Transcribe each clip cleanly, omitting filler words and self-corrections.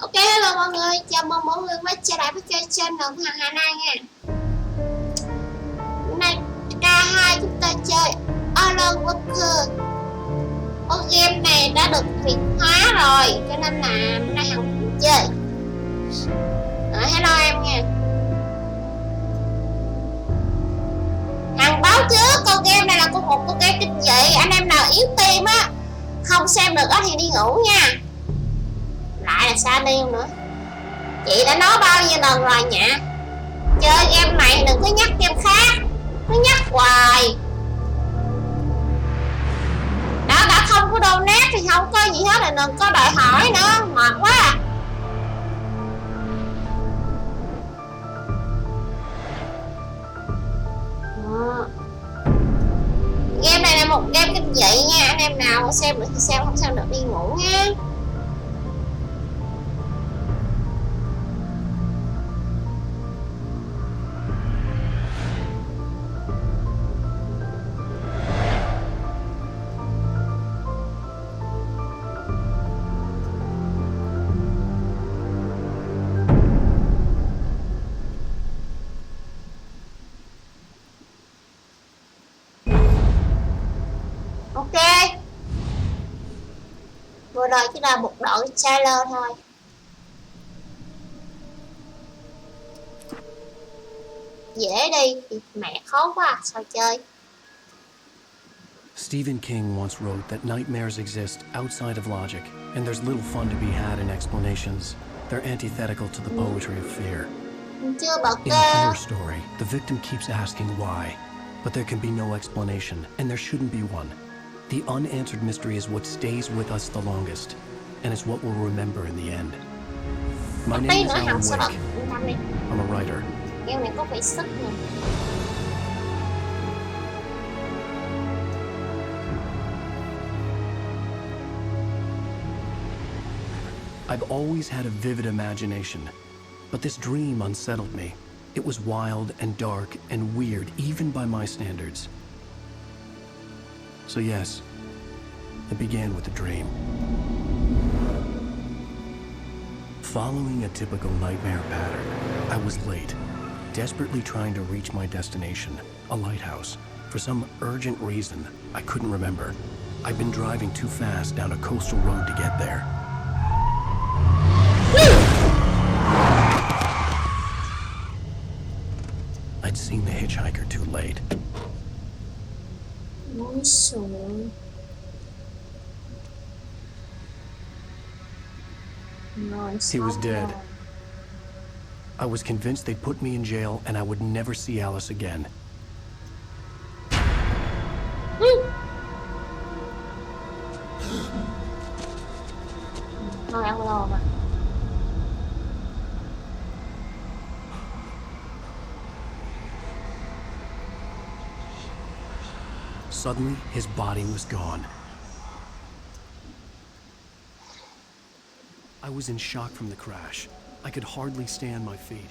Ok, hello mọi người, chào mừng mọi người quay trở lại với kênh channel của Hằng Hanah nha. Hôm nay cả hai chúng ta chơi AORUS. Con game này đã được Việt hóa rồi, cho nên là hôm nay Hằng cũng chơi. Hello em nha. Hằng báo trước con game này là một con game kinh dị, anh em nào yếu tim á, không xem được á thì đi ngủ nha. Lại là sao điêu nữa. Chị đã nói bao nhiêu lần rồi nhỉ, chơi game này đừng có nhắc game khác, cứ nhắc hoài. Đã không có donate thì không có gì hết, là đừng có đòi hỏi nữa, mệt quá à. Game này là một game kinh dị nha, anh em nào xem được thì xem, không xem được đi ngủ nha. Ok, vừa rồi chỉ là một đoạn trailer thôi. Dễ đi, mẹ khó quá à, sao chơi. Stephen King once wrote that nightmares exist outside of logic, and there's little fun to be had in explanations. They're antithetical to the poetry of fear. Chưa bật In a horror story, the victim keeps asking why, but there can be no explanation, and there shouldn't be one. The unanswered mystery is what stays with us the longest, and it's what we'll remember in the end. My name is Alan Wake. I'm a writer. Game này có phải sức nè. I've always had a vivid imagination, but this dream unsettled me. It was wild and dark and weird, even by my standards. So yes, it began with a dream. Following a typical nightmare pattern, I was late, desperately trying to reach my destination, a lighthouse. For some urgent reason, I couldn't remember. I'd been driving too fast down a coastal road to get there. I'd seen the hitchhiker too late. He was dead. I was convinced they'd put me in jail and I would never see Alice again. Suddenly, his body was gone. I was in shock from the crash. I could hardly stay on my feet.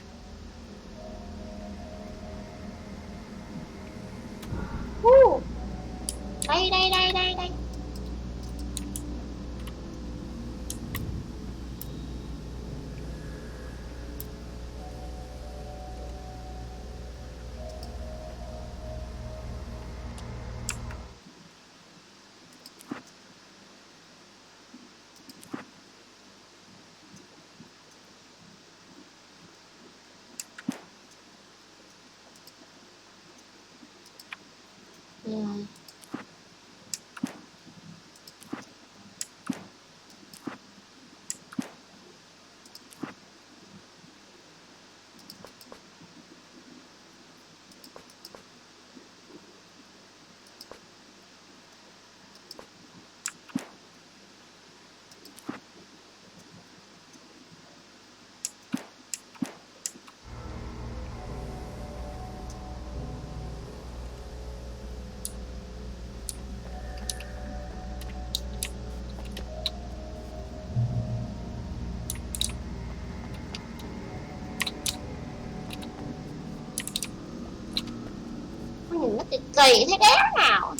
Đây. nhìn nó kỳ kỳ thế đéo nào.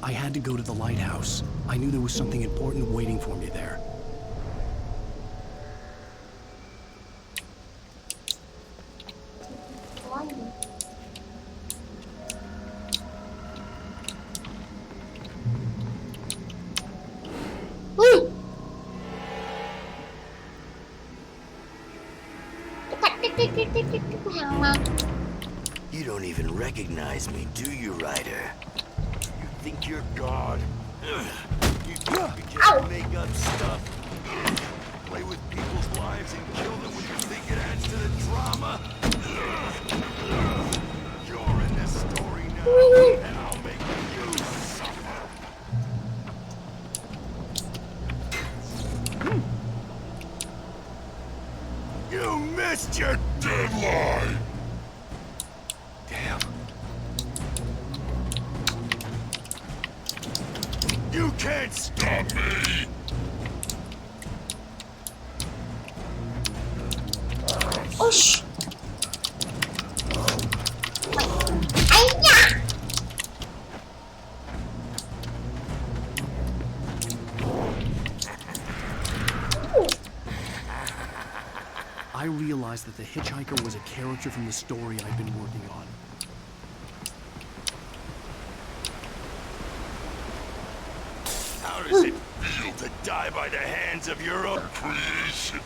I had to go to the lighthouse. I knew there was something important waiting for me there. You don't even recognize me, do you, Ryder? You think you're God? You think you just make up stuff? Play with people's lives and kill them when you think it adds to the drama? You're in this story now, and I'll make you suffer. You missed your deadline! Damn. You can't stop me! Oish. Ấy nha. I realized that the hitchhiker was a character from the story I'd been working on. How does it feel to die by the hands of your own creation?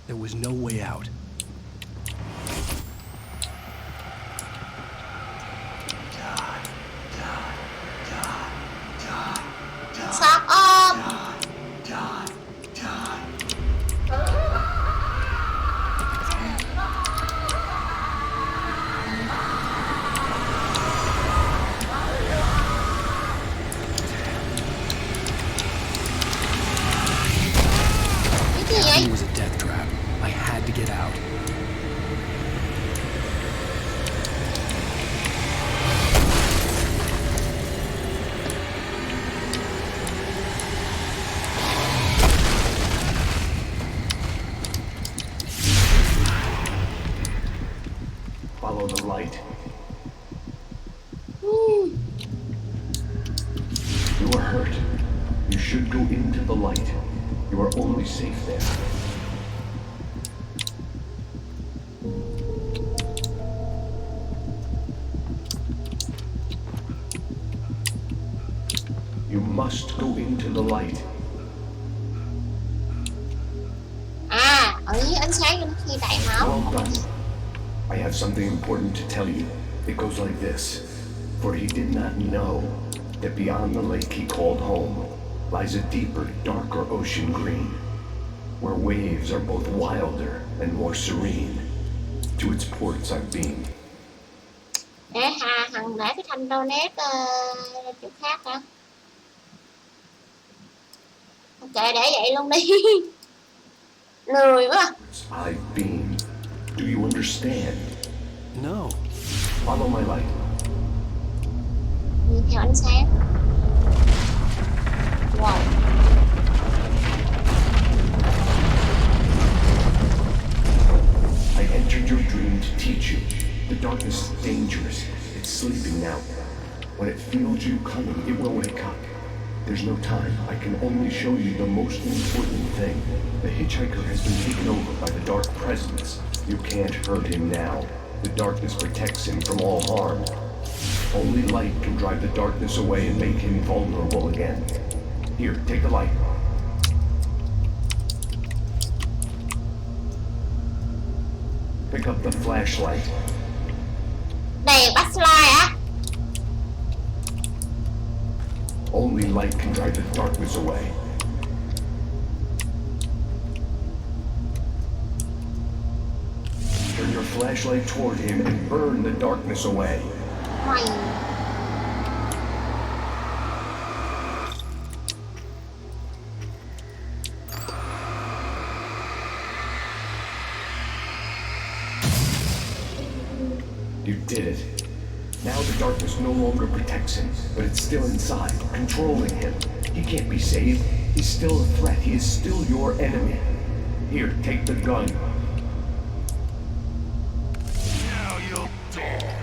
There was no way out. Stop up. It was a death trap. I had to get out. Follow the light. You are hurt. You should go into the light. You are only safe there. You must go into the light. À, ở dưới ánh sáng đến khi đại máu. Well done. I have something important to tell you. It goes like this. For he did not know that beyond the lake he called home lies a deeper, darker ocean green. where waves are both wilder and more serene. To its ports I've been. Để Hằng để cái thanh donate chỗ khác hả? Ok, để vậy luôn đi. Lười quá. I've been. Do you understand? No. Follow my light. Đi theo ánh sáng. Wow. I entered your dream to teach you. The darkness is dangerous. It's sleeping now. When it feels you coming, it will wake up. There's no time. I can only show you the most important thing. The hitchhiker has been taken over by the dark presence. You can't hurt him now. The darkness protects him from all harm. Only light can drive the darkness away and make him vulnerable again. Here, take the light. Pick up the flashlight. Đèn flashlight á? Only light can drive the darkness away. Turn your flashlight toward him and burn the darkness away. Mày. You did it. Now the darkness no longer protects him, but it's still inside, controlling him. He can't be saved. He's still a threat. He is still your enemy. Here, take the gun. Now you'll die.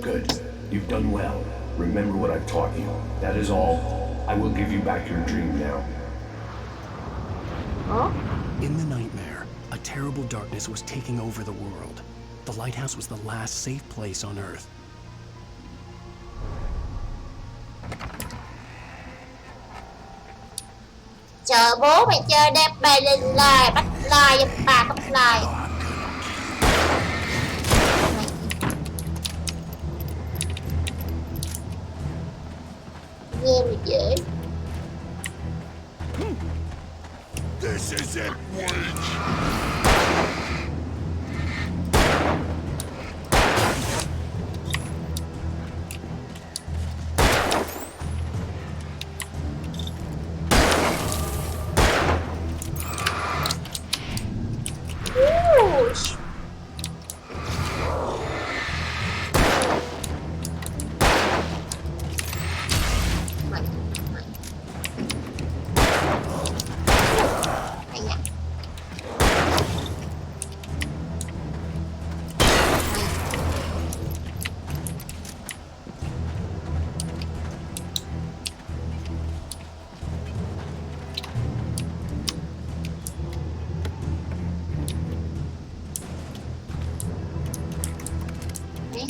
Good. You've done well. Remember what I've taught you. That is all. I will give you back your dream now. Huh? In the nightmare, a terrible darkness was taking over the world. The lighthouse was the last safe place on Earth. Chờ bố mày chơi đẹp bài lên lời, bắt lời giúp bà bắt lời. Nghe mày dễ. This isn't weak.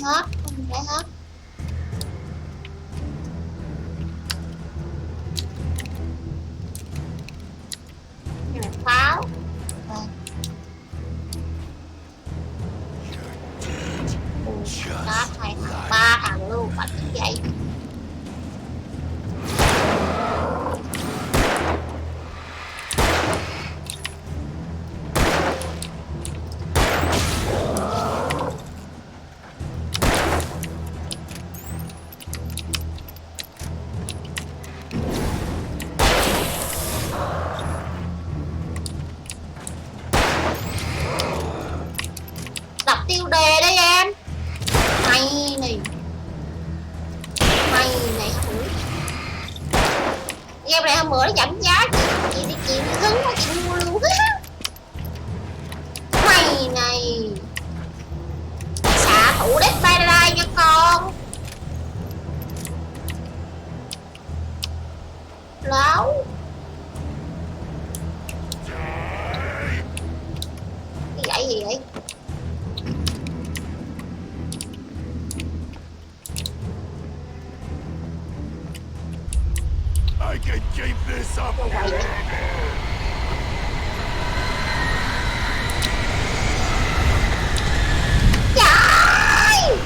Hết, không lấy hết. Cái này pháo. Đó, hai thằng, ba thằng luôn, phải như vậy. Tiêu đề đây em. Mày này game này hôm bữa nó giảm giá chị đi chịu hứng quá chị mua luôn. Mày này xạ thủ Dead by Daylight nha con. Láo. gì vậy? I can keep this up. Trời!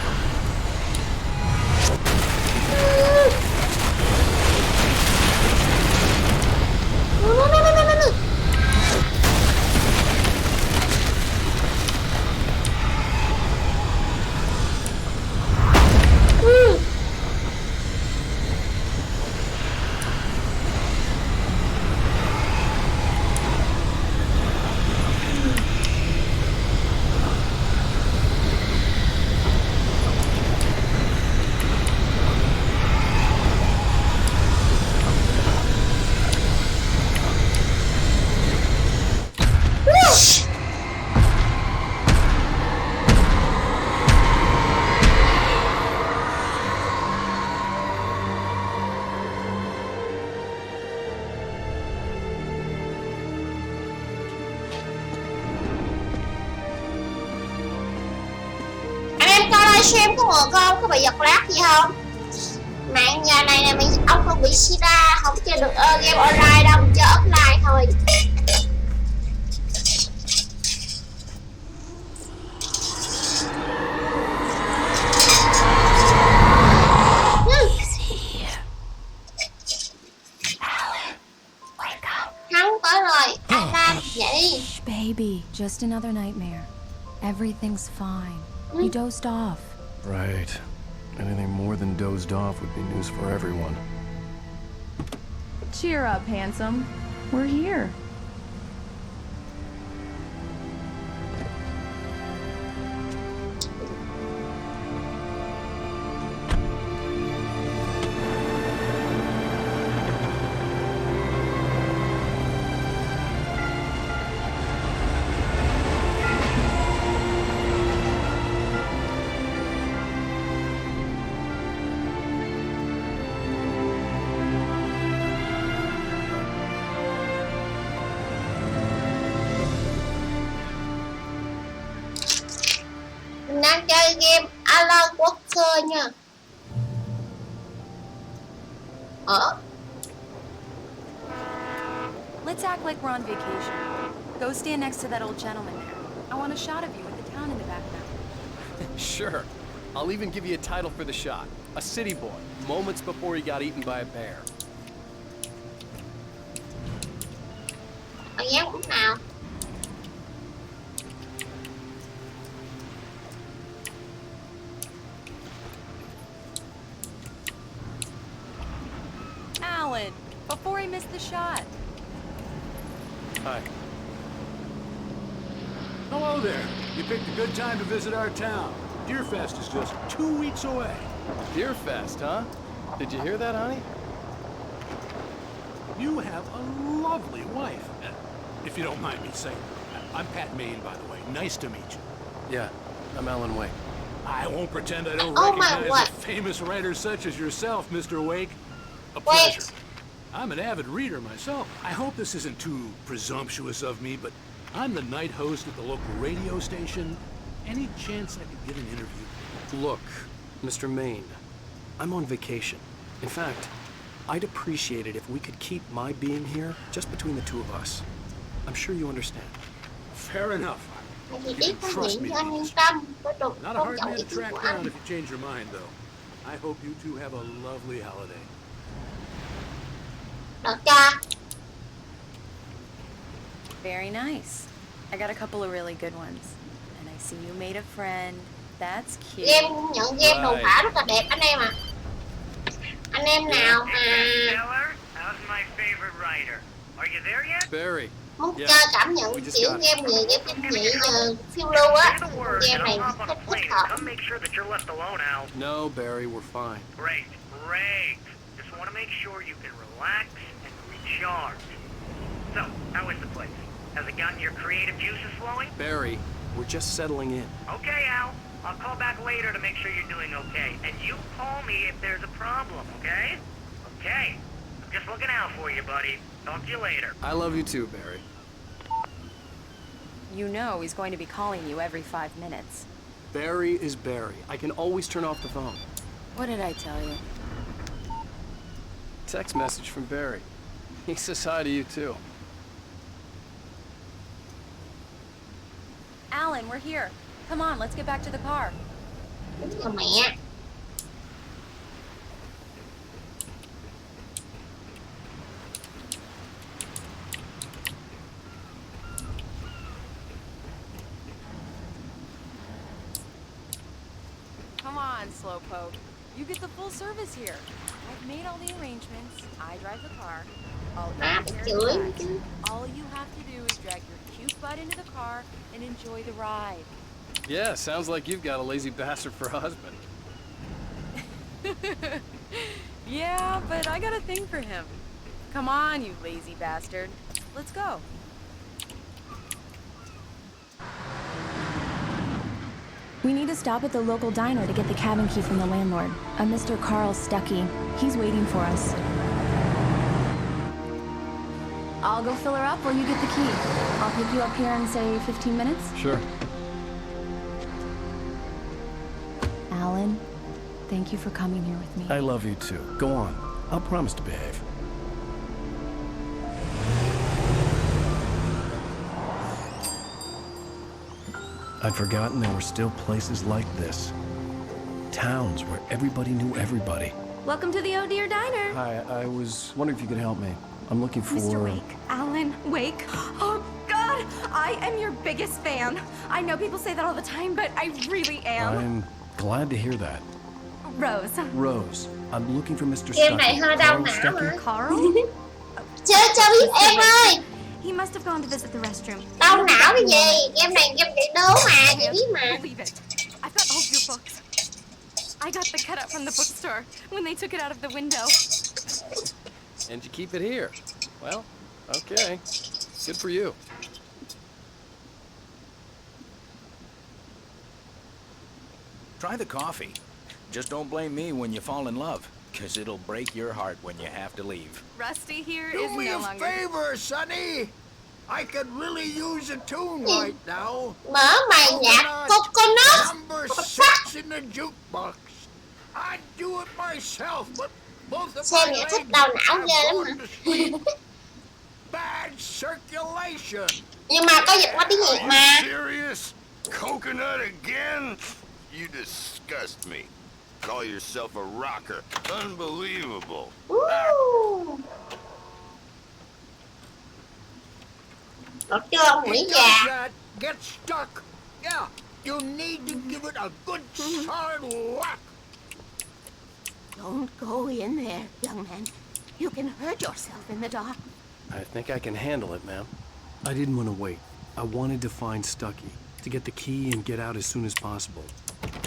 Xem có mượn không? Có bị giật lag gì không? Mạng nhà này nè, ông không bị sida, không chơi được game online đâu, chơi offline thôi. Hắn tới rồi, Alan, dậy đi. Baby, just another nightmare. Everything's fine. You dozed off. Right. Anything more than dozed off would be news for everyone. Cheer up, handsome. We're here. Đang chơi game Alan Walker nha. Let's act like we're on vacation. Go stand next to that old gentleman there. I want a shot of you with the town in the background. Sure. I'll even give you a title for the shot. A city boy, moments before he got eaten by a bear. Ở dáng lúc nào? Alan, before I miss the shot. Hi. Hello there. You picked a good time to visit our town. Deerfest is just 2 weeks away. Deerfest, huh? Did you hear that, honey? You have a lovely wife. If you don't mind me saying. I'm Pat Maine, by the way. Nice to meet you. Yeah, I'm Alan Wake. I won't pretend I don't Oh my recognize a God. famous writer such as yourself, Mr. Wake. A Wake. pleasure. I'm an avid reader myself. I hope this isn't too presumptuous of me, but I'm the night host at the local radio station. Any chance I could get an interview? Look, Mr. Maine, I'm on vacation. In fact, I'd appreciate it if we could keep my being here just between the two of us. I'm sure you understand. Fair enough. Tại vì You biết can có trust những me cho anh to yên this. tâm. Với đồ Not a không hard chọn man ý to kiến track của down anh. if you change your mind, though. I hope you two have a lovely holiday. Được chưa? Very nice. I got a couple of really good ones. And I see you made a friend. That's cute. Game nhận game đồ Right. hỏa rất là đẹp anh em ạ. Anh em nào mà Bestseller? How's my favorite writer? Are you there yet? Barry. muốn Yeah. chơi cảm nhận We just kiểu got- game gì, game kinh dị, phiêu lưu á, Say the word, game and này I'll hop on a thích plane hợp. and come make sure that you're left alone, Al. No, Barry, we're fine. Great, great. Just want to make sure you can relax and recharge. So, how is the place? Has it gotten your creative juices flowing? Barry, we're just settling in. Okay, Al. I'll call back later to make sure you're doing okay. And you call me if there's a problem, okay? Okay. I'm just looking out for you, buddy. Talk to you later. I love you too, Barry. You know he's going to be calling you every 5 minutes. Barry is Barry. I can always turn off the phone. What did I tell you? Text message from Barry. He says hi to you too. Alan, we're here. Come on, let's get back to the car. Cho mẹ. Come on, Slowpoke. You get the full service here. I've made all the arrangements. I drive the car. I'll Má take bị care of chửi the rest. chứ. All you have to do is drag your cute butt into the car and enjoy the ride. Yeah, sounds like you've got a lazy bastard for a husband. Yeah, but I got a thing for him. Come on, you lazy bastard. Let's go. We need to stop at the local diner to get the cabin key from the landlord, a Mr. Carl Stuckey. He's waiting for us. I'll go fill her up while you get the key. I'll pick you up here in, say, 15 minutes. Sure. Alan, thank you for coming here with me. I love you too. Go on. I'll promise to behave. I'd forgotten there were still places like this. Towns where everybody knew everybody. Welcome to the Oh Dear Diner. Hi, I was wondering if you could help me. I'm looking for... Mr. Wake. Alan Wake. Oh, God! I am your biggest fan. I know people say that all the time, but I really am. I'm glad to hear that. Rose. Rose, I'm looking for Mr. Game này Stuckey. hơi đau Carl não Stuckey? hả? Carl? Chơi cho biết em ơi. He must have gone to visit the restroom. Đau não cái gì? Game này game chạy đố mà, chị biết mà. Believe it. I've got all of your books. I got the cutout from the bookstore when they took it out of the window. And you keep it here. Well, okay. Good for you. Try the coffee. Just don't blame me when you fall in love, because it'll break your heart when you have to leave. Rusty here is Do me no a longer. favor, Sonny. I could really use a tune right now. Mở màn nhạc coconut. Number 6 in the jukebox. I'd do it myself, but both of Xem my nhạc thích legs đau não have ghê lắm gone hả? to sleep. Bad circulation. Nhưng mà có dịch qua tiếng Việt Are mà. you serious? Coconut again? You disgust me. Call yourself a rocker. Unbelievable. Được chưa ông Mỹ It già? does that. Get stuck. Yeah, you need to give it a good solid whack. Don't go in there, young man. You can hurt yourself in the dark. I think I can handle it, ma'am. I didn't want to wait. I wanted to find Stuckey, to get the key and get out as soon as possible.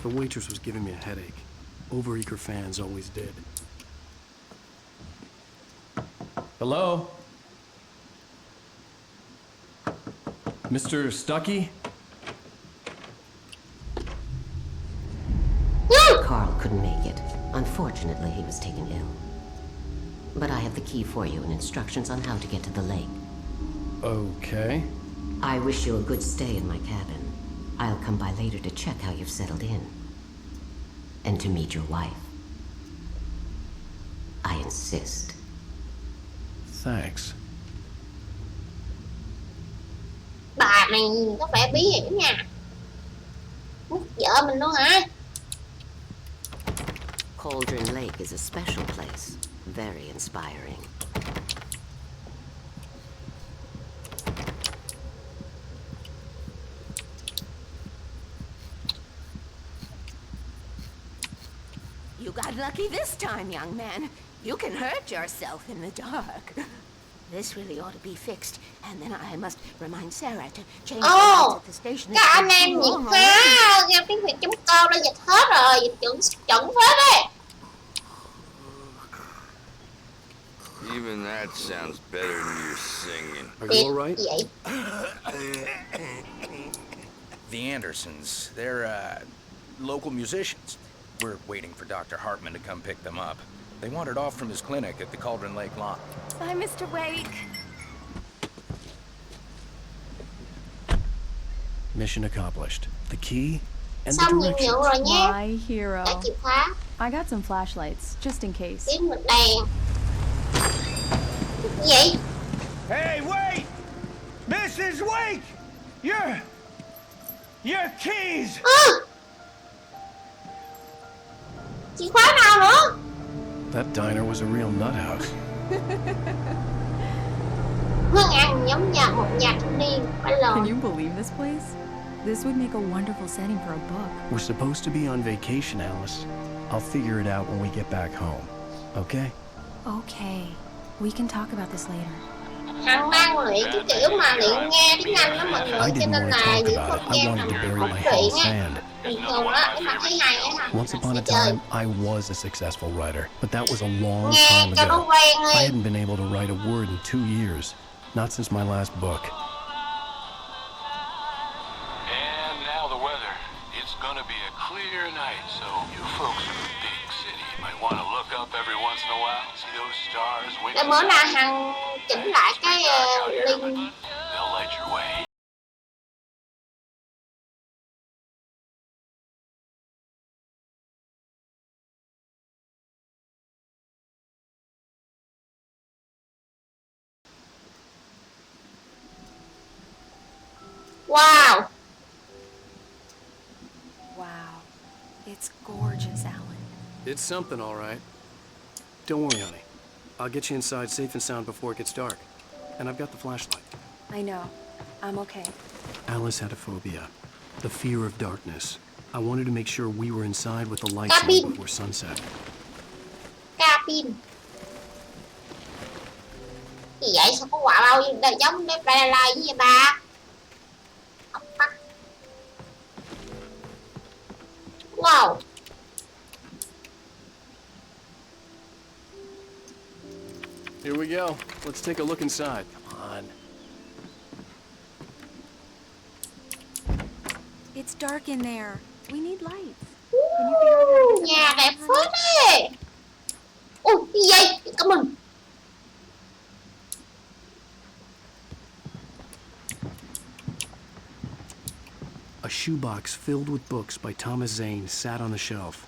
The waitress was giving me a headache. Overeager fans always did. Hello? Mr. Stuckey? Carl couldn't make it. Unfortunately, he was taken ill. But I have the key for you and instructions on how to get to the lake. Okay. I wish you a good stay in my cabin. I'll come by later to check how you've settled in. And to meet your wife. I insist. Thanks. Bà này có vẻ bí hiểm nha. Hút vợ mình luôn hả? Cauldron Lake is a special place. Very inspiring. You got lucky this time, young man. You can hurt yourself in the dark. This really ought to be fixed, and then I must remind Sarah to change the lights at the station. Các anh em Việt khóa game tiếng Việt.com đã dịch hết rồi, dịch chuẩn hết đấy. Even that sounds better than your singing. Are you all right? Vậy. The Andersons, they're, local musicians. We're waiting for Dr. Hartman to come pick them up. They wandered off from his clinic at the Cauldron Lake lot. Bye, Mr. Wake. Mission accomplished. The key and the Xong nhiệm vụ directions. rồi nhé. My hero. Lấy chìa khóa. I got some flashlights, just in case. Kiếm một đèn. Gì vậy? Hey, wait! Mrs. Wake! Your keys! Chìa khóa nào nữa? That diner was a real nut house. Hương ăn giống như một nhà thanh niên. Phải Can lồn. you believe this place? This would make a wonderful setting for a book. We're supposed to be on vacation, Alice. I'll figure it out when we get back home. Okay? Okay, we can talk about this later. Hằng đang luyện cái kiểu mà luyện nghe tiếng Anh đó mọi người, I cho didn't nên want là to talk những about con it. I game wanted to nào bury mà my có head in truyện á, sand. bình thường á, nếu mà thấy hay á Once upon a sẽ chơi. time, I was a successful writer, but that was a long Nghe time cho nó ago. quen I đi. hadn't been able to write a word in 2 years, not since my last book. And now the weather. It's gonna be a clear night, so you folks in the big city might want to look up every once in a while, see those stars Để winking. bữa nào Hằng chỉnh lại cái link. They'll light your way. Wow. Wow. It's gorgeous, Alan. It's something, all right. Don't worry, honey. I'll get you inside safe and sound before it gets dark. And I've got the flashlight. I know. I'm okay. Alice had a phobia. The fear of darkness. I wanted to make sure we were inside with the lights on Cabin. before sunset. Cabin. Gì vậy? Sao có quả bao nhiêu giống Dead by Daylight với vậy ba? Wow. Here we go. Let's take a look inside. Come on. It's dark in there. We need lights. Can you figure out how to get Nhà the đẹp lights, phết ấy. Ui, gì vậy? Cảm ơn. A shoebox filled with books by Thomas Zane sat on the shelf.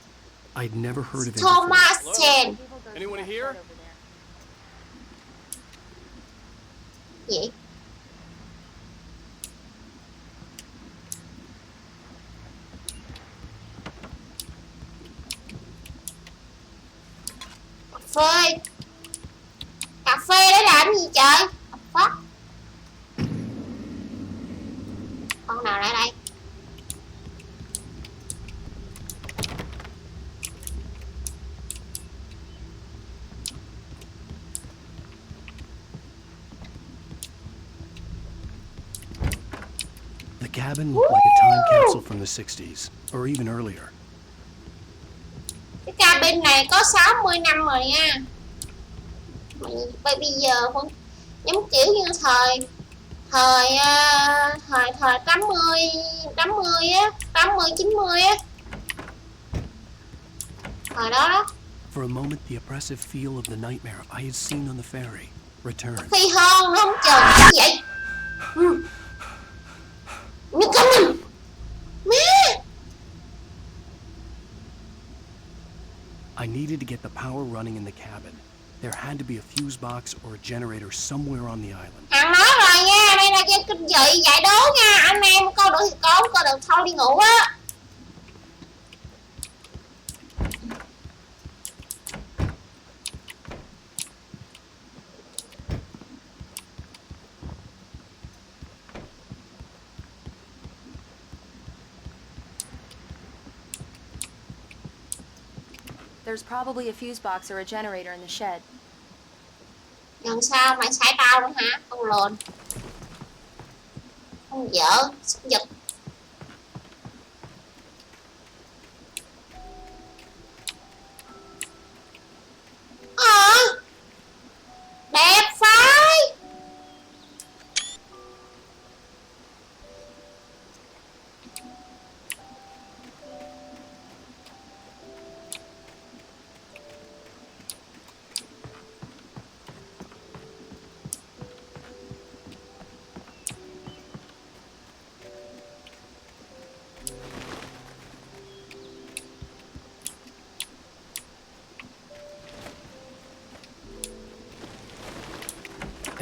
I'd never heard of it Thomas before. Zane. Anyone here? Gì? Cà phê. Cà phê để làm gì trời? Phát. Con nào lại đây? The cabin looked like a time capsule from the 60s, or even earlier. Cái cabin này có 60 năm rồi nha. Mà bây giờ vẫn giống kiểu như thời 80 á, 80 90 á. Thời đó đó. For a moment, the oppressive feel of the nightmare I had seen on the ferry returned. Khi hơn nó không chờ cái gì vậy? Nó có mình. Má. I needed to get the power running in the cabin. There had to be a fuse box or a generator somewhere on the island. Hằng nói rồi nha, đây là game kinh dị giải đố nha. Anh em coi được thì coi, không coi được thôi đi ngủ á. There's probably a fuse box or a generator in the shed. Lần sau mày xài tao nữa hả? Con lồn. Con vợ, giật. Đẹp phái.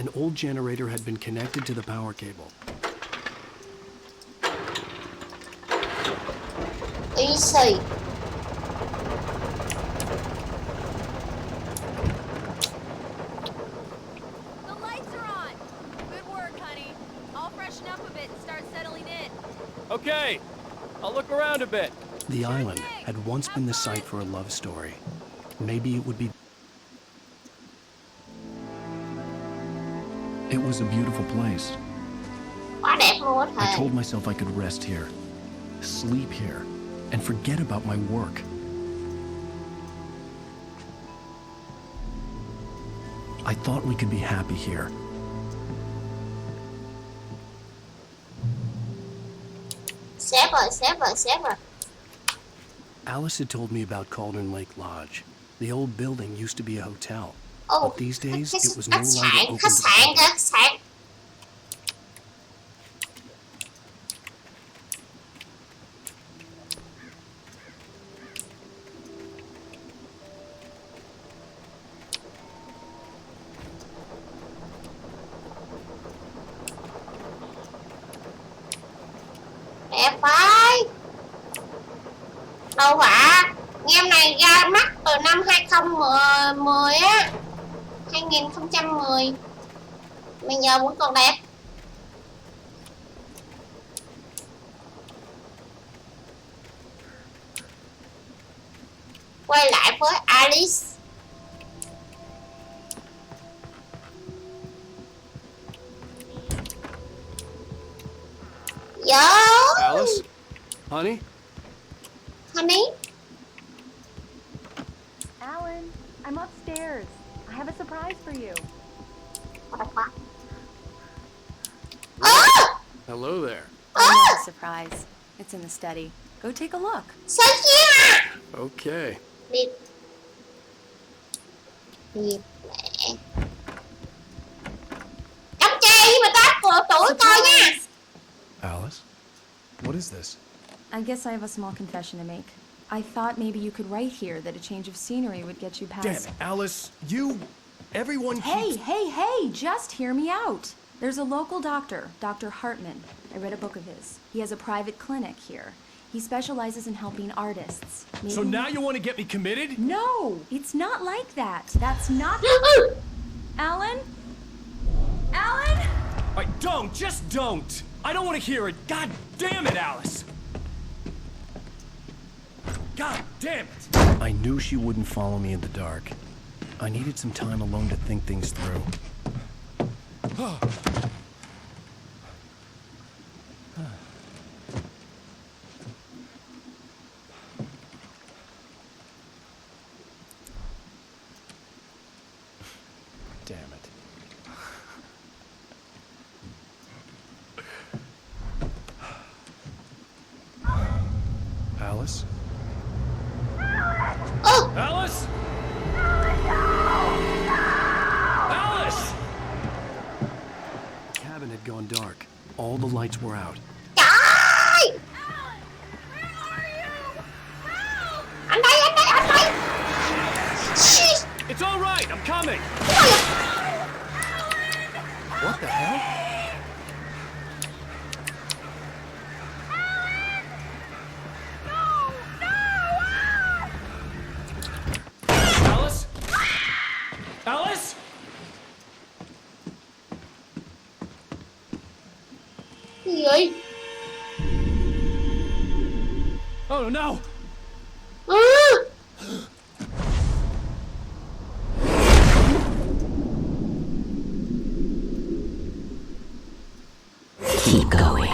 An old generator had been connected to the power cable. Easy. The lights are on. Good work, honey. I'll freshen up a bit and start settling in. Okay, I'll look around a bit. The island had once been the site for a love story. Maybe it would be. It was a beautiful place. Quá đẹp luôn á I thầy. told myself I could rest here, sleep here, and forget about my work. I thought we could be happy here. Sếp rồi. Alice had told me about Cauldron Lake Lodge. The old building used to be a hotel. Oh, But these days, it was no khách longer sạn, open khách to the sạn public. kìa, khách sạn. Đẹp vậy. Đâu ạ? Game này ra mắt từ năm 2010 á. 2010. Bây giờ vẫn còn đẹp. Quay lại với Alice. Yo. Alice? Honey? Honey? Alan, I'm upstairs. I have a surprise for you. Hello there. Not a surprise. It's in the study. Go take a look. Sao chia? Okay. Đi. Đi mẹ. Cắm chê mà ta của tuổi coi nha. Alice? What is this? I guess I have a small confession to make. I thought maybe you could write here that a change of scenery would get you past... Damn it, Alice. Everyone keeps... Hey, just hear me out. There's a local doctor, Dr. Hartman. I read a book of his. He has a private clinic here. He specializes in helping artists. Maybe... So now you want to get me committed? No, it's not like that. That's not... Alan? Alan? Just don't! I don't want to hear it. God damn it, Alice! God damn it! I knew she wouldn't follow me in the dark. I needed some time alone to think things through. Damn it. Alice? Oh! Alice? Alice! The cabin had gone dark. All the lights were out. Trời! Anh đây! Shit! It's all right, I'm coming! What the hell? Alice? Alice? Gì vậy? Oh no! Keep going.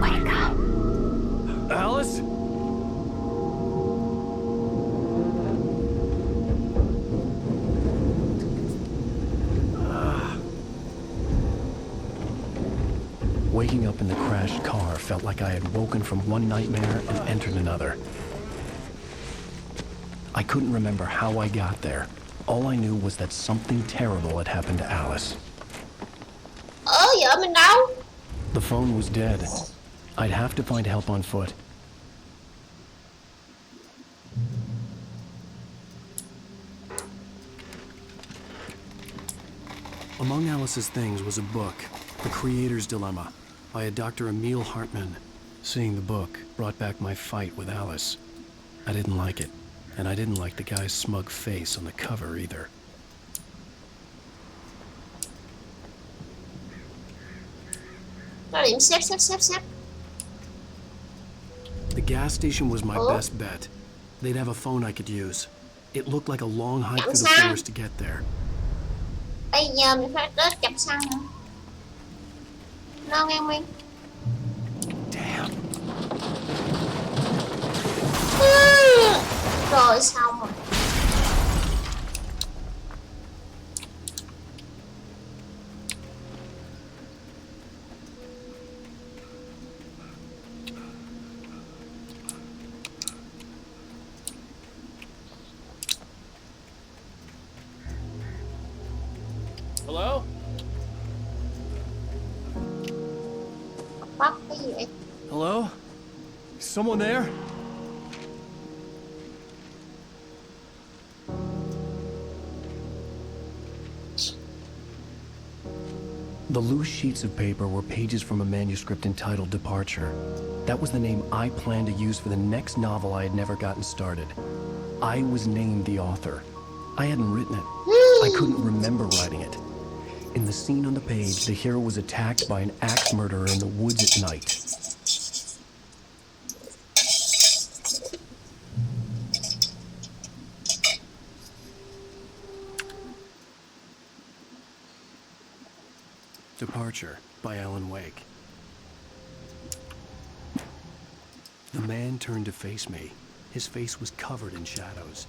Wake up. Alice? Waking up in the crashed car felt like I had woken from one nightmare and entered another. I couldn't remember how I got there. All I knew was that something terrible had happened to Alice. Vợ mình đâu? The phone was dead. I'd have to find help on foot. Among Alice's things was a book, The Creator's Dilemma, by a Dr. Emil Hartmann. Seeing the book brought back my fight with Alice. I didn't like it, and I didn't like the guy's smug face on the cover either. The gas station was my best bet. They'd have a phone I could use. It looked like a long hike through the forest to get there. Bây giờ mình phải tới chậm xăng nữa. Đâu nghe Nguyên. Damn. Rồi xong rồi. Hello? Bắt cái gì vậy? Hello? Someone there? The loose sheets of paper were pages from a manuscript entitled Departure. That was the name I planned to use for the next novel I had never gotten started. I was named the author. I hadn't written it. I couldn't remember writing it. In the scene on the page, the hero was attacked by an axe murderer in the woods at night. Departure by Alan Wake. The man turned to face me. His face was covered in shadows.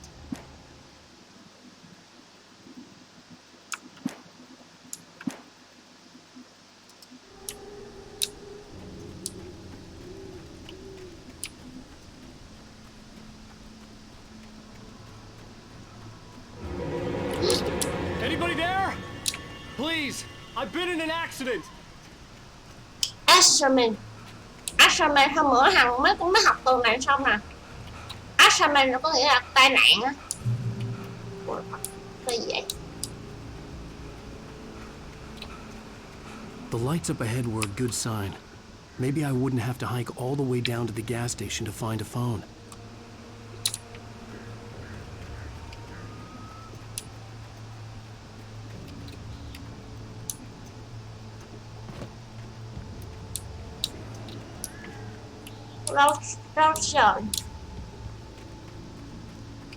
Anybody there? Please, I've been in an accident. Accident hôm bữa Hằng mới học tuần này xong nè. Accident nó có nghĩa là tai nạn á. Cái gì vậy? The lights up ahead were a good sign. Maybe I wouldn't have to hike all the way down to the gas station to find a phone. Rau sờn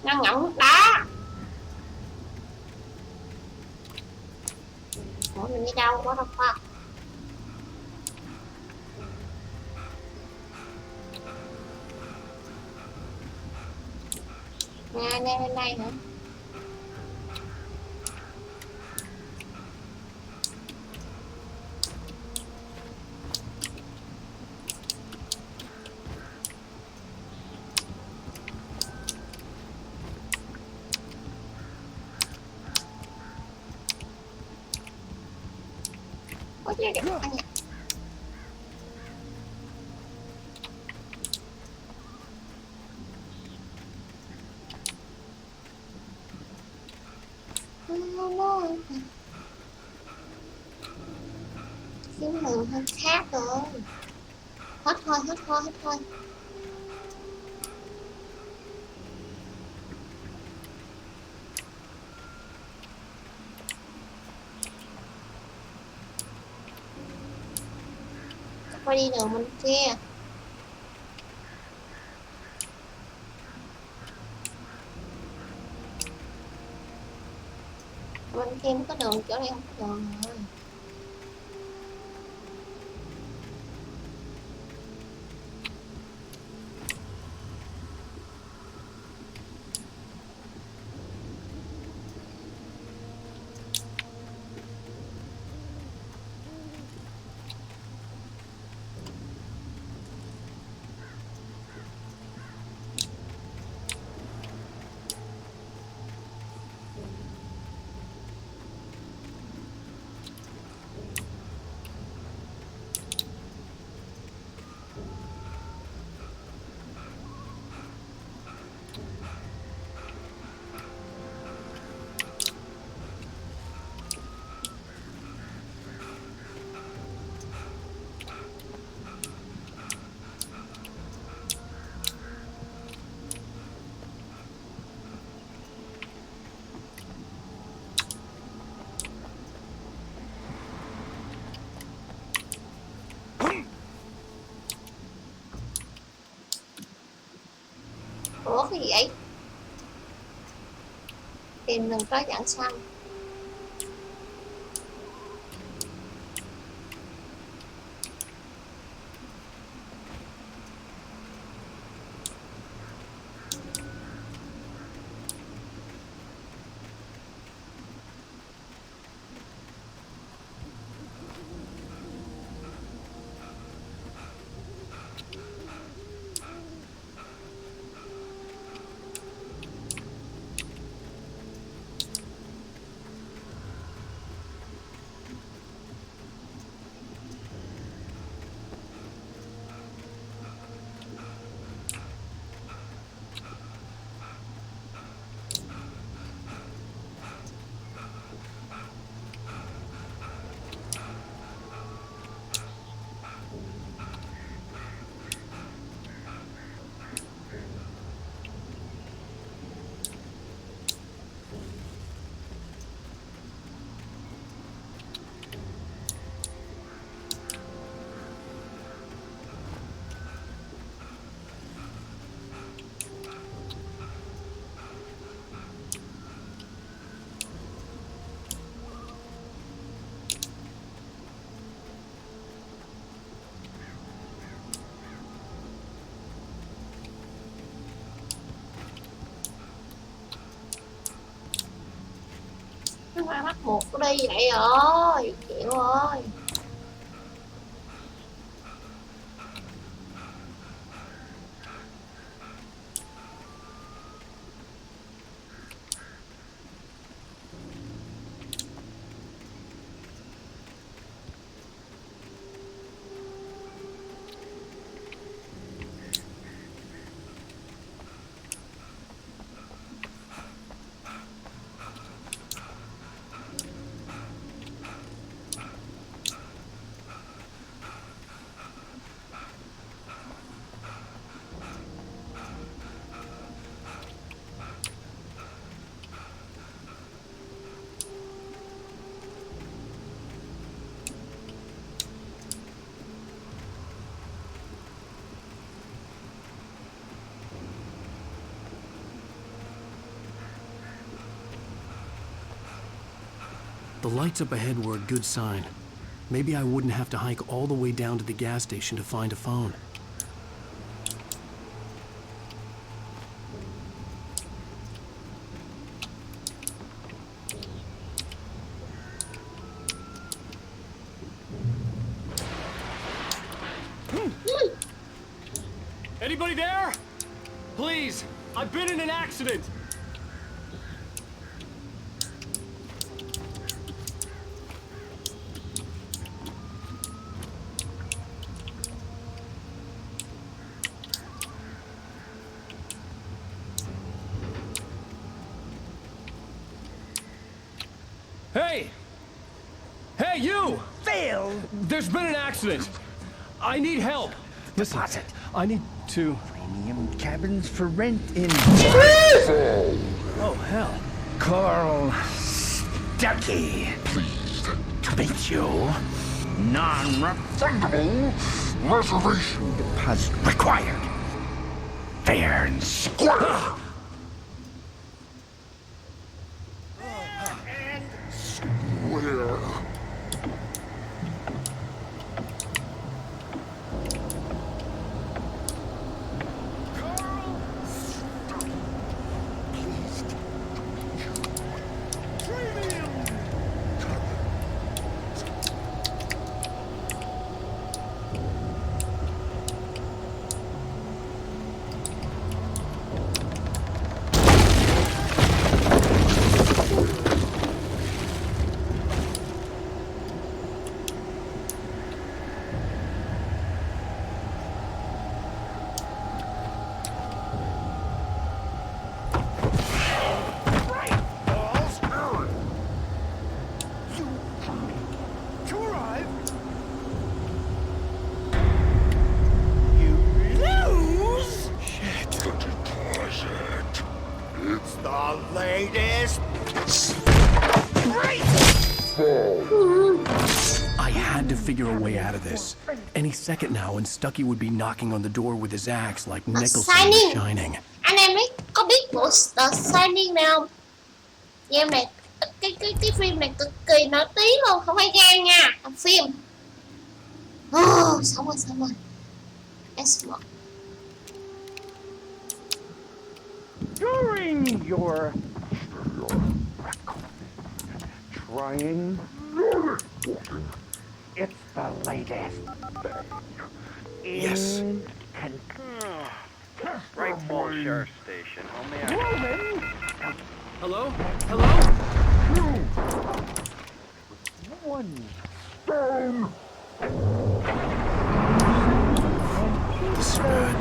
đang ngậm nước đá. Ủa mình đi đâu quá đâu phải. Nè lên đây hả? Cái mùi hơi khác rồi. Hết thôi. Phải đi đường bên kia. Bên kia mới có đường, chỗ này không có đường rồi. Ủa cái gì vậy? Tìm đừng có dẫn xăng. Nó phải bắt buộc nó đi vậy rồi, chịu ơi. The lights up ahead were a good sign. Maybe I wouldn't have to hike all the way down to the gas station to find a phone. Anybody there? Please, I've been in an accident. Hey! Hey, you! Phil! There's been an accident. I need help. Listen, I need to... Premium cabins for rent in... Oh, hell. Carl Stuckey. Pleased to meet you. Non-refundable reservation deposit required. Fair and square. I had to figure a way out of this. Any second now, and Stuckey would be knocking on the door with his axe like Nicholson in The Shining. Anh em có biết bộ The Shining này không? Game này, cái phim này cực kỳ nổi tiếng luôn, không phải game nha, là phim. Xong rồi. S1. During your trying, it's the latest thing. Yes. Right ball sheriff station. Only Hello? One stone. This is bad.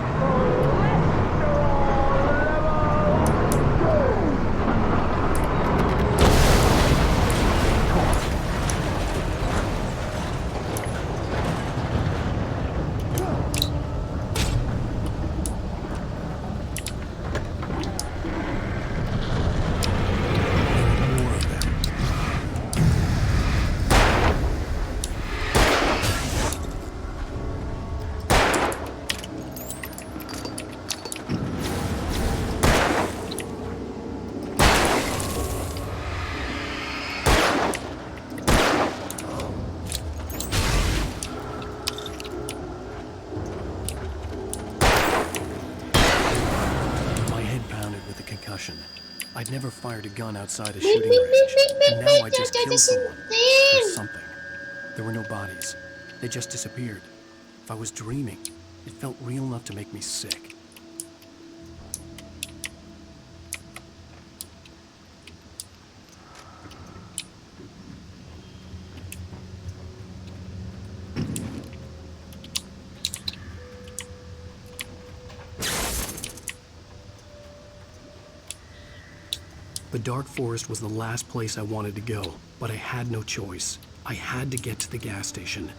I'd never fired a gun outside a shooting range, and now I just killed someone. Or something. There were no bodies. They just disappeared. If I was dreaming, it felt real enough to make me sick. The dark forest was the last place I wanted to go, but I had no choice. I had to get to the gas station.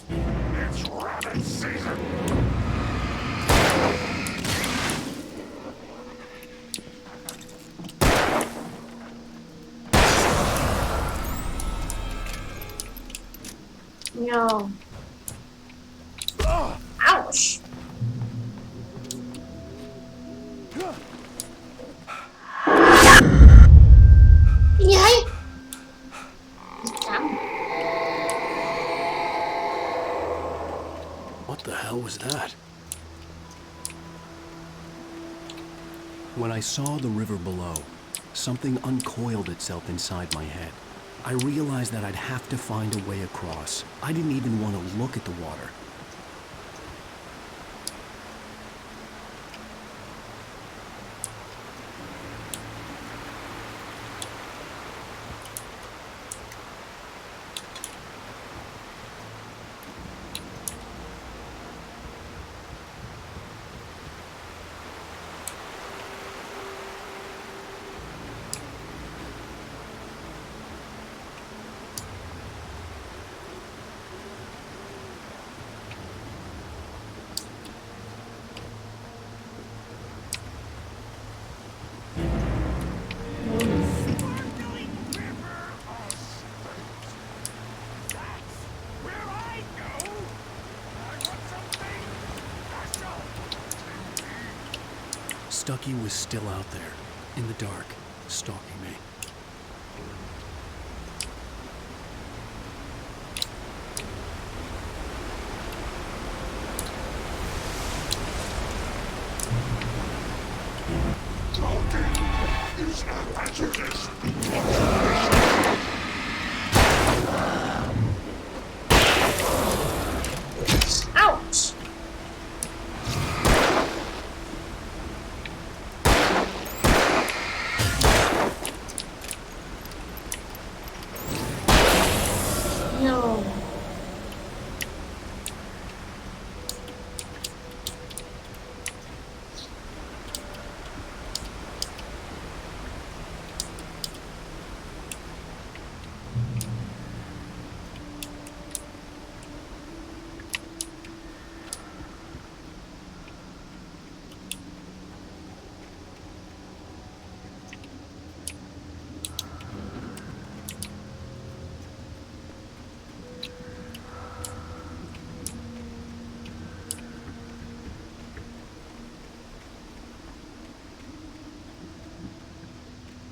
It's rabbit season. No. Ouch. Gì vậy? What the hell was that? When I saw the river below, something uncoiled itself inside my head. I realized that I'd have to find a way across. I didn't even want to look at the water. Stucky was still out there, in the dark, stalking me. Ouch.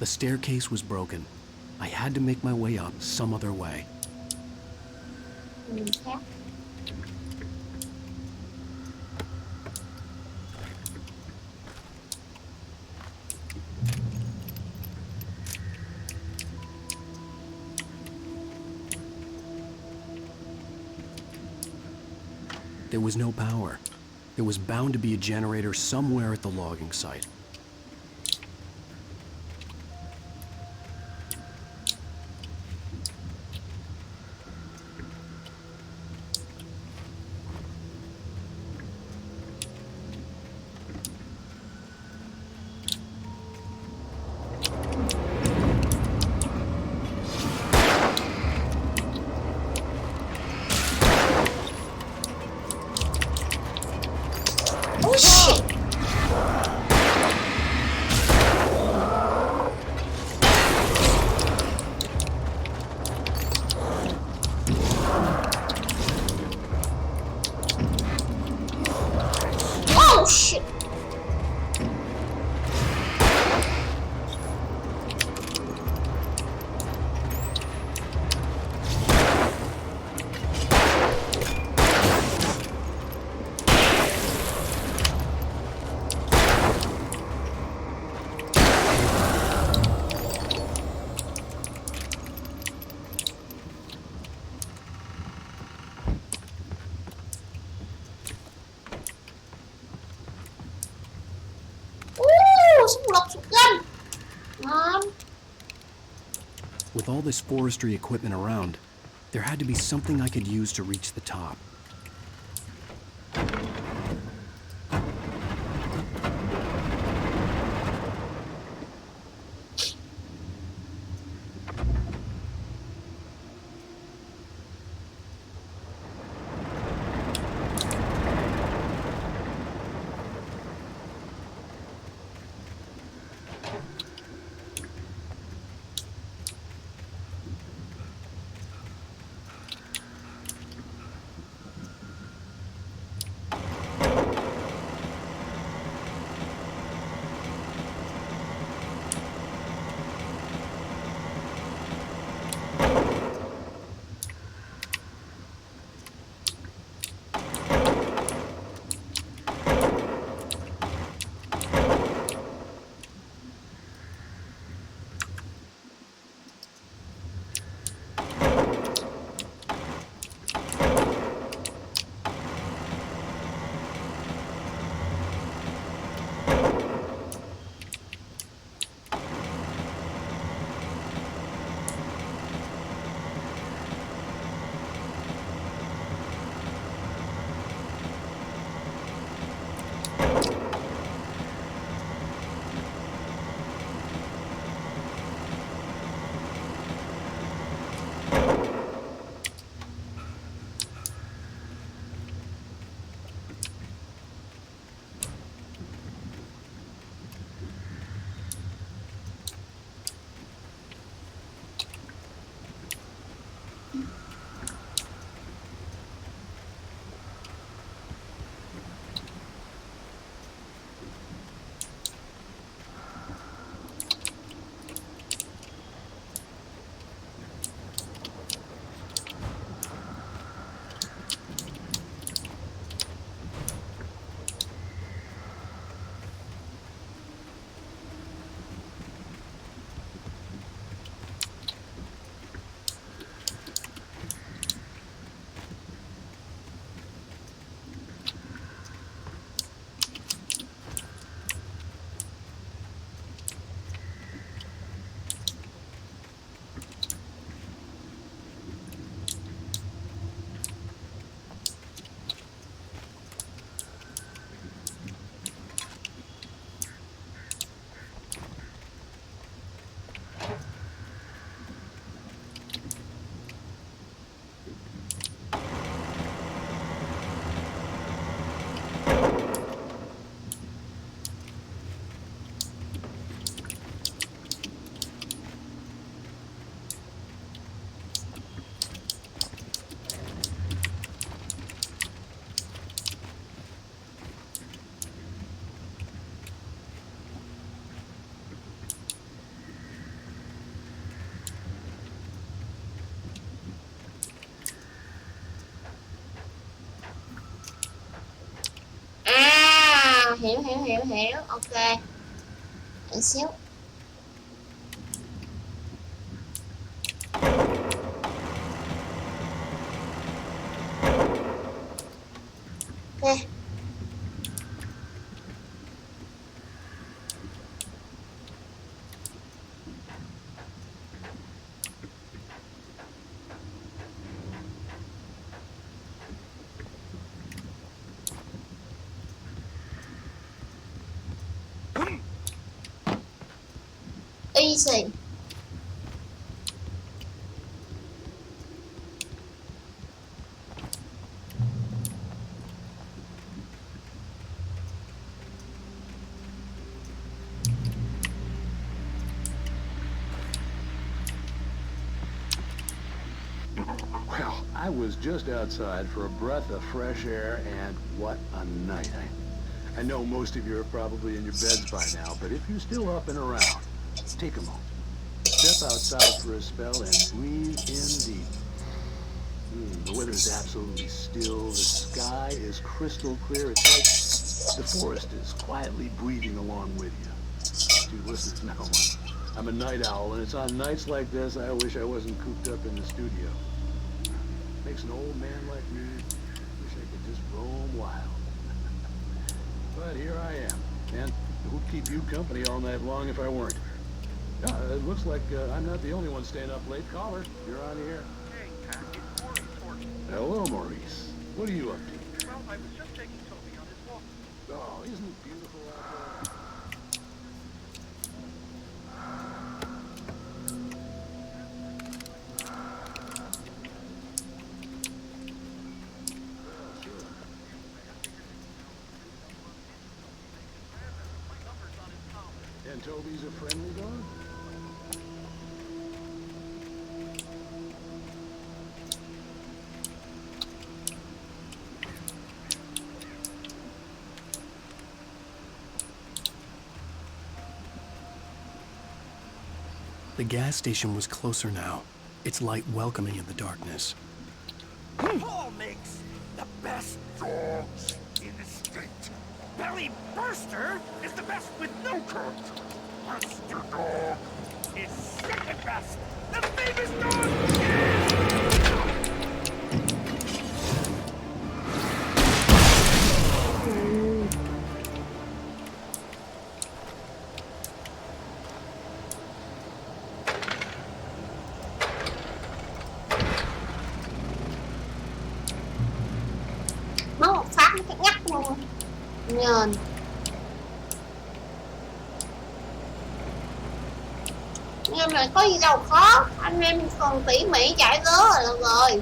The staircase was broken. I had to make my way up some other way. There was no power. There was bound to be a generator somewhere at the logging site. With all this forestry equipment around, there had to be something I could use to reach the top. Hiểu. Ok. Để xíu. Ok. Easy. Well, I was just outside for a breath of fresh air, and what a night. I know most of you are probably in your beds by now, but if you're still up and around, take a moment. Step outside for a spell and breathe in deep. The weather is absolutely still. The sky is crystal clear. It's like the forest is quietly breathing along with you. Gee, listen, now, I'm a night owl, and it's on nights like this I wish I wasn't cooped up in the studio. Makes an old man like me wish I could just roam wild. But here I am, and who'd keep you company all night long if I weren't? It looks like I'm not the only one staying up late. Caller, you're on the air. Hey, Pat, it's Maurice Horton. Hello, Maurice. What are you up to? Well, I was just taking Toby on his walk. Oh, isn't it beautiful out there? And Toby's a friendly dog? The gas station was closer now, its light welcoming in the darkness. Paul makes the best dogs in the state. Belly Burster is the best with no coat. Monster Dog is second best. The famous dog Nó một phát nó cái nhắc luôn. Nhờn. Game này có gì đâu khó, anh em còn tỉ mỉ chạy gớ là được rồi.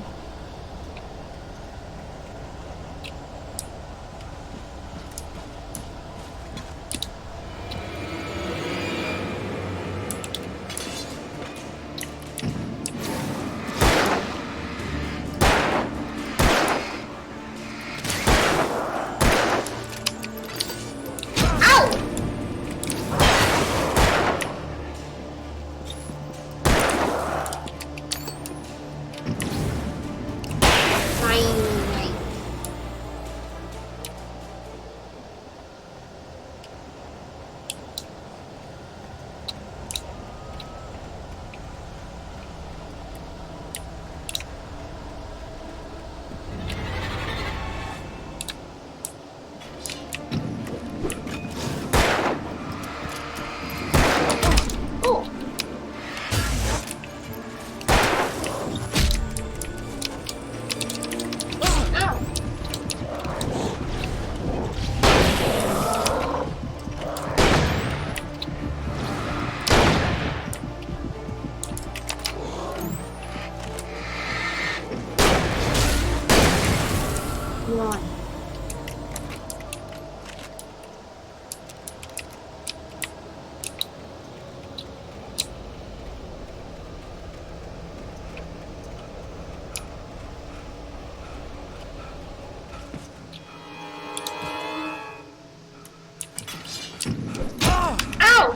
Rồi. Ow!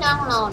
nhân luôn.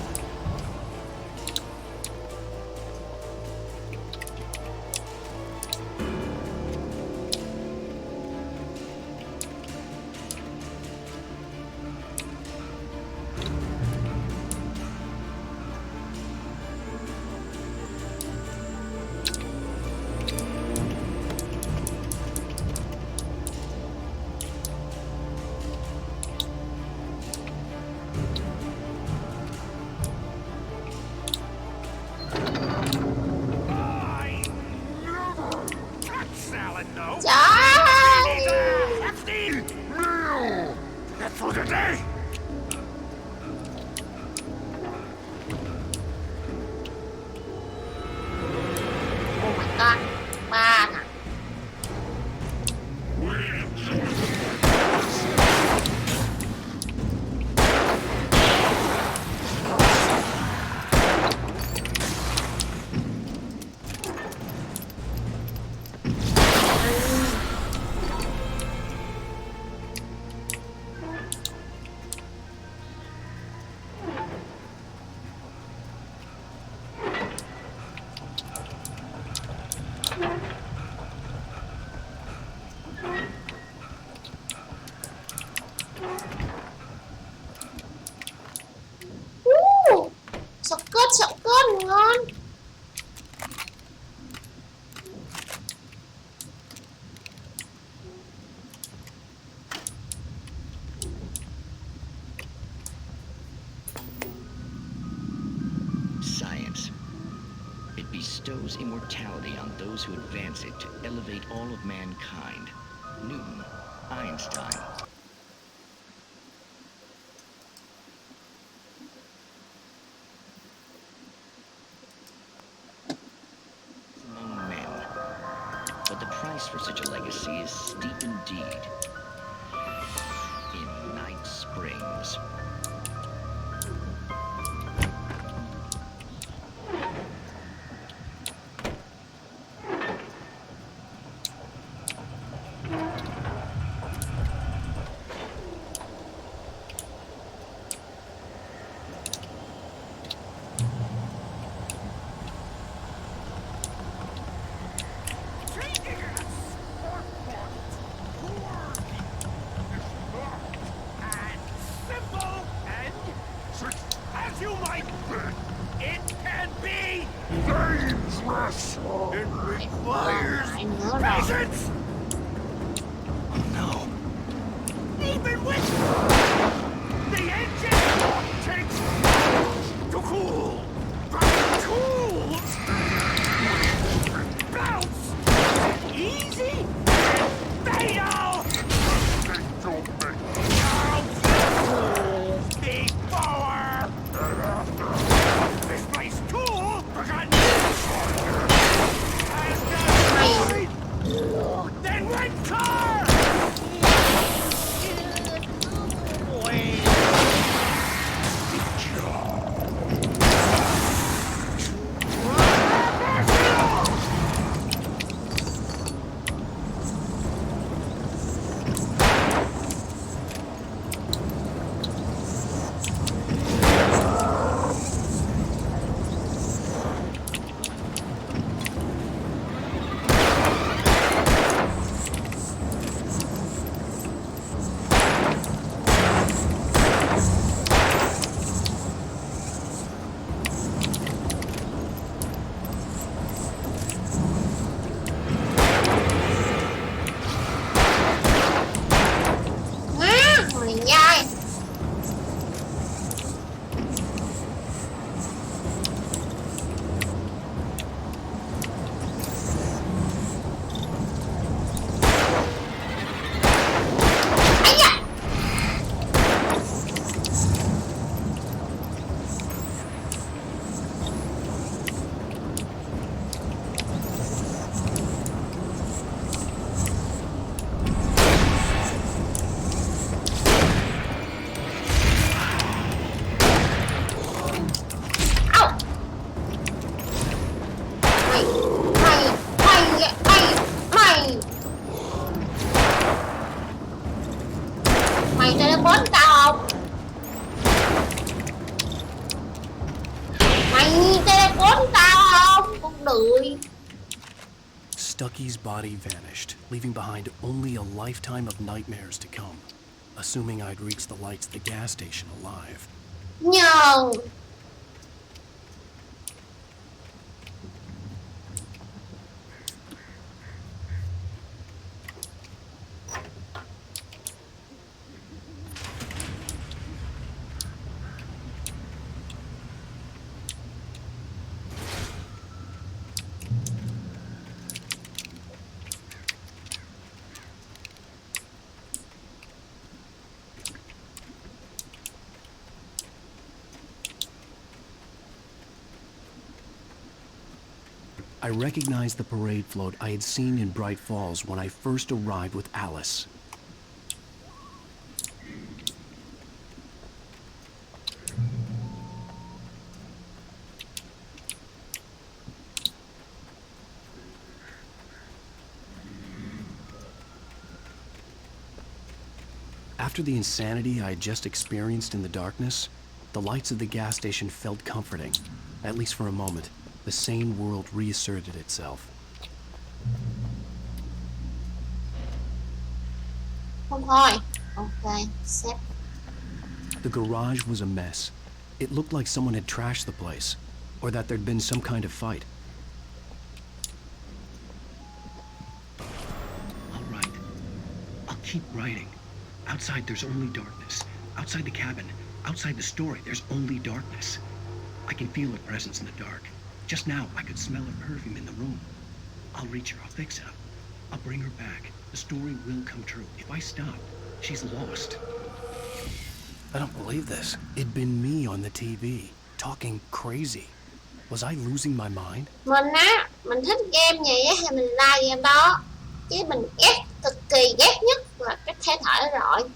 Sọc cơn ngon. Science. It bestows immortality on those who advance it to elevate all of mankind. Newton, Einstein. Among men. But the price for such a legacy is steep indeed. In Night Springs. đuổi. Stucky's body vanished, leaving behind only a lifetime of nightmares to come. Assuming I'd reached the lights at the gas station alive. No. I recognized the parade float I had seen in Bright Falls when I first arrived with Alice. After the insanity I had just experienced in the darkness, the lights of the gas station felt comforting, at least for a moment. The sane world reasserted itself. Không thôi. Ok, xếp. The garage was a mess. It looked like someone had trashed the place, or that there'd been some kind of fight. All right. I'll keep writing. Outside, there's only darkness. Outside the cabin, outside the story, there's only darkness. I can feel her presence in the dark. Just now, I could smell her perfume in the room. I'll reach her. I'll fix it up. I'll bring her back. The story will come true. If I stop, she's lost. I don't believe this. It'd been me on the TV, talking crazy. Was I losing my mind? Mình thích game gì á thì mình like game đó. Chứ mình ghét, cực kỳ ghét nhất là cái thể thể rồi.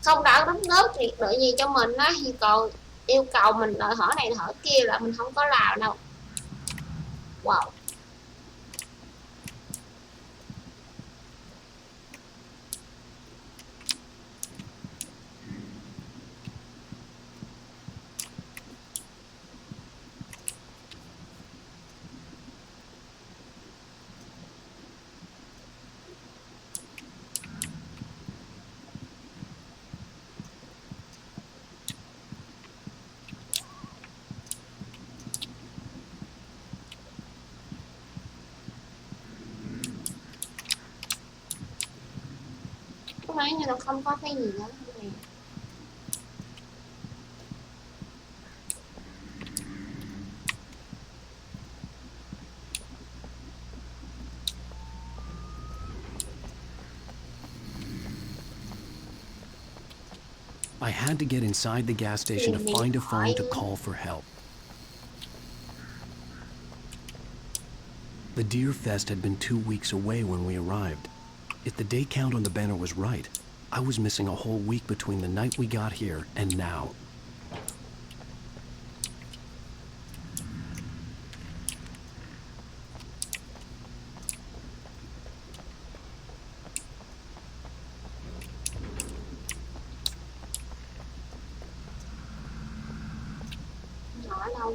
Không đã đóng góp việc đợi gì cho mình á thì còn yêu cầu mình đòi hỏi này hỏi kia là mình không có làm đâu. Wow. Có nói như là không có cái gì đó này. I had to get inside the gas station to find a phone to call for help. The Deer Fest had been 2 weeks away when we arrived. If the day count on the banner was right, I was missing a whole week between the night we got here and now. Nhỏ đâu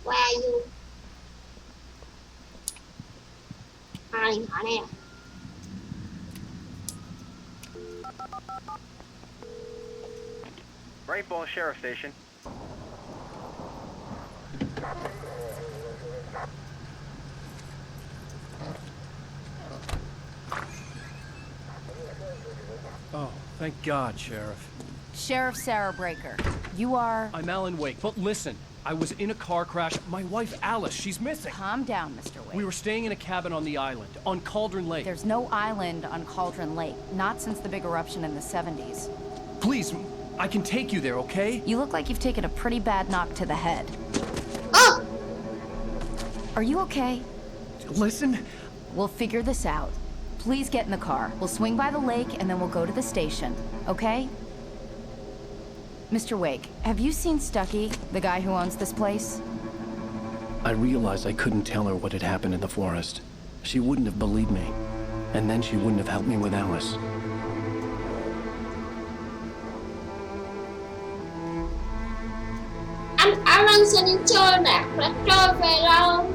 qua vô. Điện thoại này à. Rapoo Sheriff Station. Oh, thank God, Sheriff. Sheriff Sarah Breaker. You are... I'm Alan Wake, but listen. I was in a car crash. My wife, Alice, she's missing. Calm down, Mr. Wake. We were staying in a cabin on the island, on Cauldron Lake. There's no island on Cauldron Lake, not since the big eruption in the 70s. Please, I can take you there, okay? You look like you've taken a pretty bad knock to the head. Oh! Are you okay? Listen. We'll figure this out. Please get in the car. We'll swing by the lake and then we'll go to the station, okay? Mr. Wake, have you seen Stucky, the guy who owns this place? I realized I couldn't tell her what had happened in the forest. She wouldn't have believed me. And then she wouldn't have helped me with Alice. Bảo Lân sẽ đi chơi nè, đã trôi về đâu.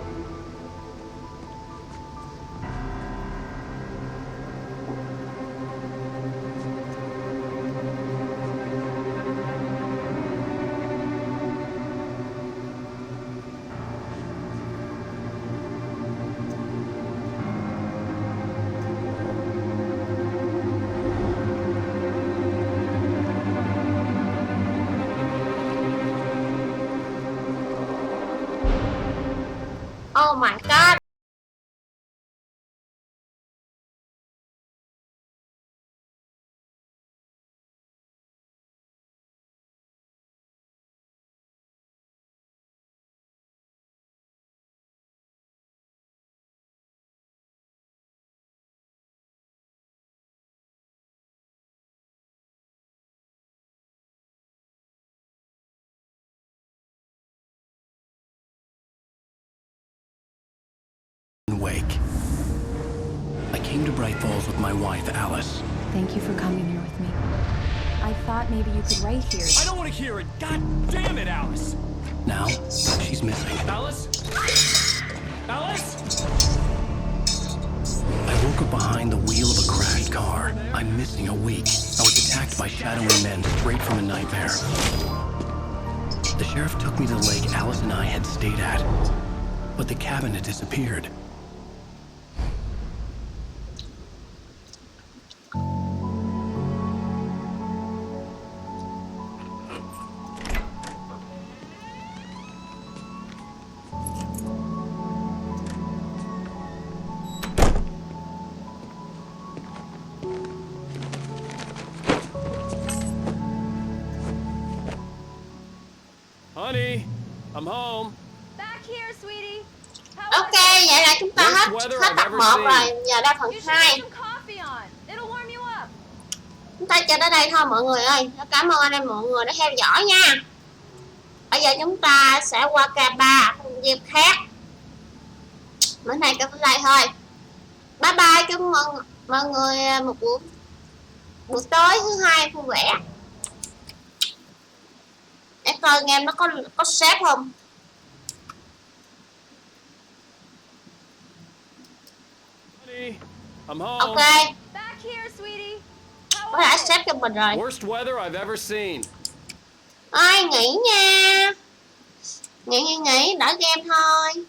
Oh my god. Wake. I came to Bright Falls with my wife, Alice. Thank you for coming here with me. I thought maybe you could write here. I don't want to hear it. God damn it, Alice. Now, she's missing. Alice? Alice? I woke up behind the wheel of a crashed car. I'm missing a week. I was attacked by shadowy men straight from a nightmare. The sheriff took me to the lake Alice and I had stayed at, but the cabin had disappeared. Honey, I'm home. Back here, sweetie. Ok, vậy là chúng ta hết tập 1 rồi, giờ ra phần 2. Chúng ta chơi tới đây thôi mọi người ơi. Cảm ơn anh em mọi người đã theo dõi nha. Bây giờ chúng ta sẽ qua ca 3 video khác. Bữa nay tới đây thôi. Bye bye, chúc mọi người một buổi tối thứ hai vui vẻ. Để coi game nó có save không. Ok. Có đã save cho mình rồi. Worst weather I've ever seen. Ai nghỉ nha. Nghỉ, đỡ game thôi.